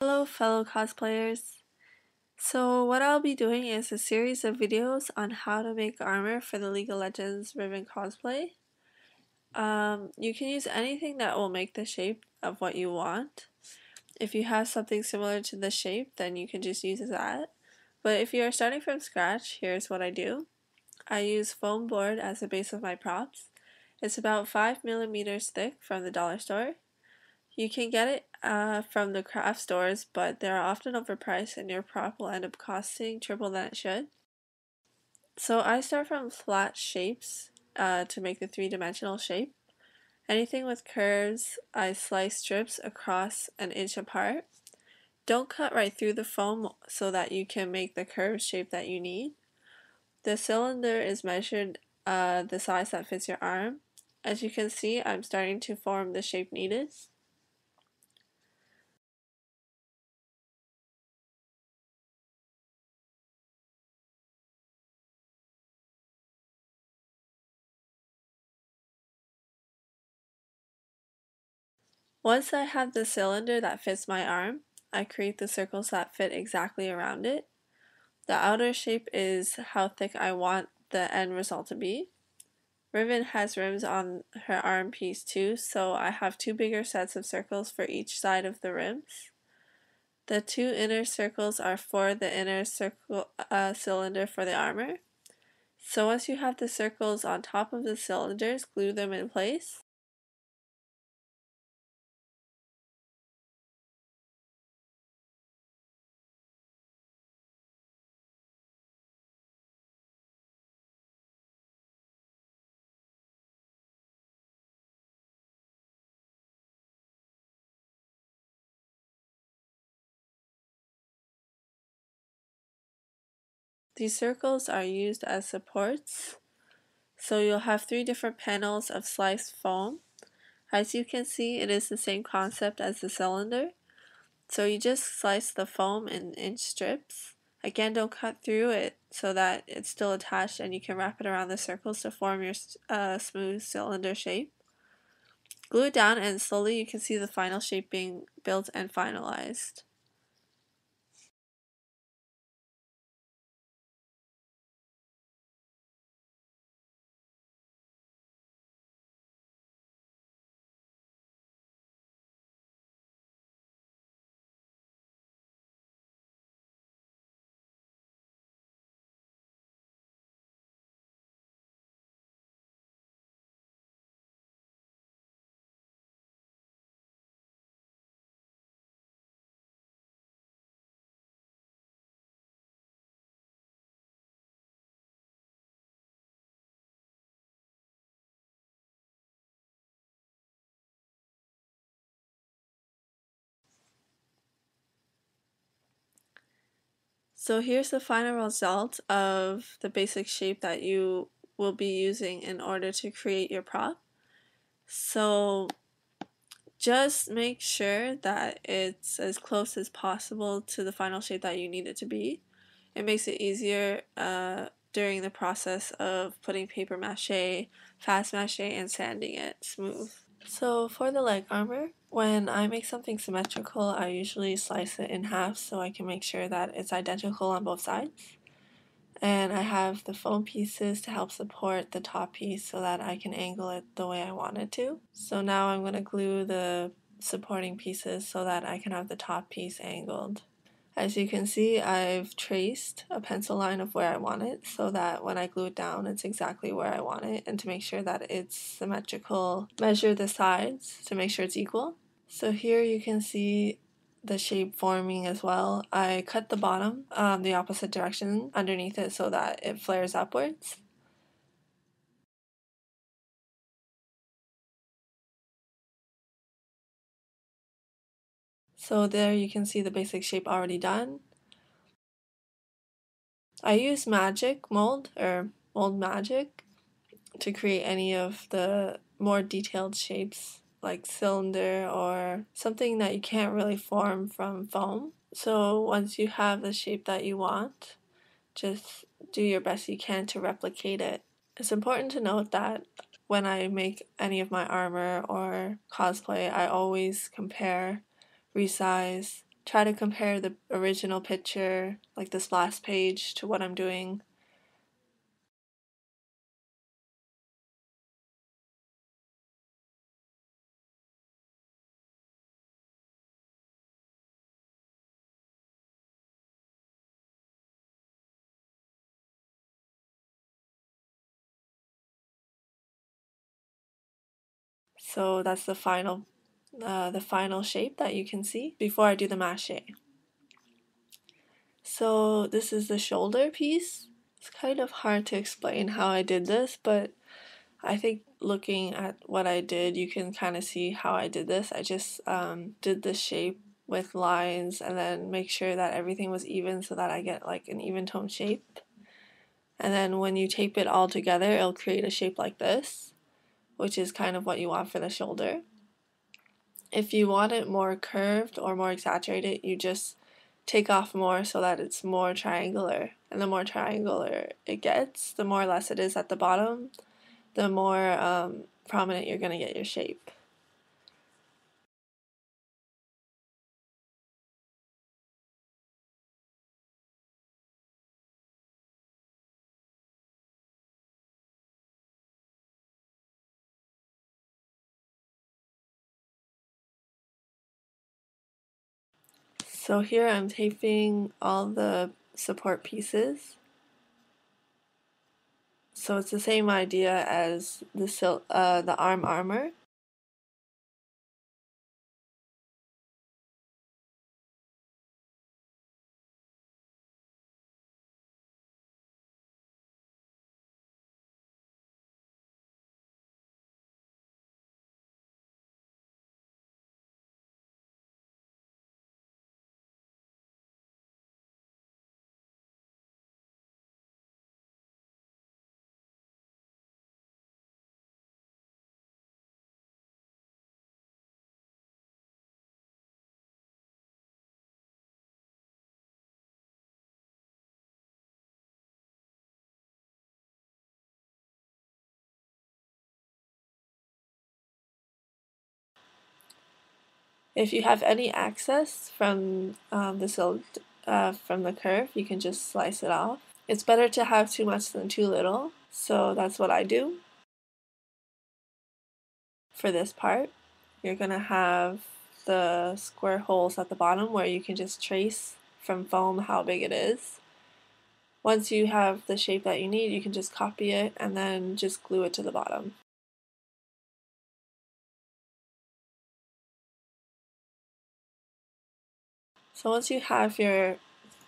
Hello fellow cosplayers. So what I'll be doing is a series of videos on how to make armor for the League of Legends Riven cosplay. You can use anything that will make the shape of what you want. If you have something similar to the shape, then you can just use that. But if you are starting from scratch, here's what I do. I use foam board as the base of my props. It's about 5 millimeters thick from the dollar store. You can get it from the craft stores, but they're often overpriced and your prop will end up costing triple than it should. So I start from flat shapes to make the three-dimensional shape. Anything with curves, I slice strips across an inch apart. Don't cut right through the foam so that you can make the curved shape that you need. The cylinder is measured the size that fits your arm. As you can see, I'm starting to form the shape needed. Once I have the cylinder that fits my arm, I create the circles that fit exactly around it. The outer shape is how thick I want the end result to be. Riven has rims on her arm piece too, so I have two bigger sets of circles for each side of the rims. The two inner circles are for the inner circle cylinder for the armor. So once you have the circles on top of the cylinders, glue them in place. These circles are used as supports. So you'll have three different panels of sliced foam. As you can see, it is the same concept as the cylinder. So you just slice the foam in inch strips. Again, don't cut through it so that it's still attached and you can wrap it around the circles to form your smooth cylinder shape. Glue it down and slowly you can see the final shape being built and finalized. So here's the final result of the basic shape that you will be using in order to create your prop. So just make sure that it's as close as possible to the final shape that you need it to be. It makes it easier during the process of putting paper mache, fast mache, and sanding it smooth. So for the leg armor, when I make something symmetrical, I usually slice it in half so I can make sure that it's identical on both sides. And I have the foam pieces to help support the top piece so that I can angle it the way I want it to. So now I'm going to glue the supporting pieces so that I can have the top piece angled. As you can see, I've traced a pencil line of where I want it so that when I glue it down, it's exactly where I want it, and to make sure that it's symmetrical, measure the sides to make sure it's equal. So here you can see the shape forming as well. I cut the bottom the opposite direction underneath it so that it flares upwards. So there you can see the basic shape already done. I use magic mold or mold magic to create any of the more detailed shapes like cylinder or something that you can't really form from foam. So once you have the shape that you want, just do your best you can to replicate it. It's important to note that when I make any of my armor or cosplay, I always compare, resize, try to compare the original picture, like this last page, to what I'm doing. So that's the final shape that you can see before I do the mache. So this is the shoulder piece. It's kind of hard to explain how I did this, but I think looking at what I did, you can kind of see how I did this. I just did the shape with lines and then make sure that everything was even so that I get like an even tone shape. And then when you tape it all together, it'll create a shape like this, which is kind of what you want for the shoulder. If you want it more curved or more exaggerated, you just take off more so that it's more triangular. And the more triangular it gets, the more or less it is at the bottom, the more prominent you're going to get your shape. So here I'm taping all the support pieces. So it's the same idea as the arm armor. If you have any excess from from the curve, you can just slice it off. It's better to have too much than too little, so that's what I do. For this part, you're gonna have the square holes at the bottom where you can just trace from foam how big it is. Once you have the shape that you need, you can just copy it and then just glue it to the bottom. So once you have your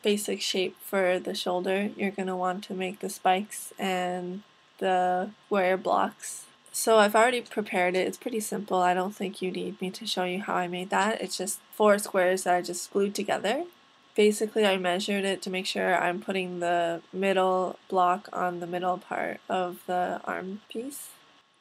basic shape for the shoulder, you're going to want to make the spikes and the square blocks. So I've already prepared it. It's pretty simple. I don't think you need me to show you how I made that. It's just 4 squares that I just glued together. Basically, I measured it to make sure I'm putting the middle block on the middle part of the arm piece.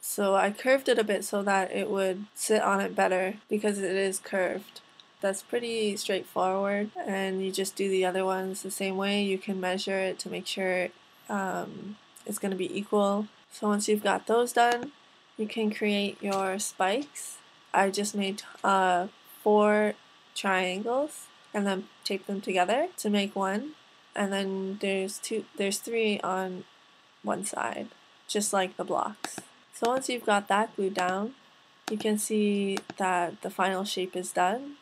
So I curved it a bit so that it would sit on it better because it is curved. That's pretty straightforward, and you just do the other ones the same way. You can measure it to make sure it's going to be equal. So once you've got those done, you can create your spikes. I just made 4 triangles and then tape them together to make one, and then there's 3 on one side, just like the blocks. So once you've got that glued down, you can see that the final shape is done.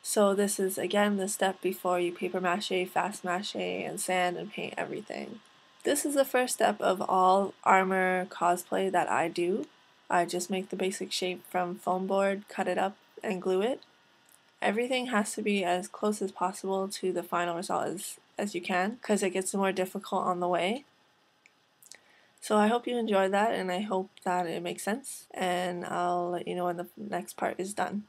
So this is again the step before you paper mache, fast mache, and sand and paint everything. This is the first step of all armor cosplay that I do. I just make the basic shape from foam board, cut it up, and glue it. Everything has to be as close as possible to the final result as you can, because it gets more difficult on the way. So I hope you enjoyed that, and I hope that it makes sense, and I'll let you know when the next part is done.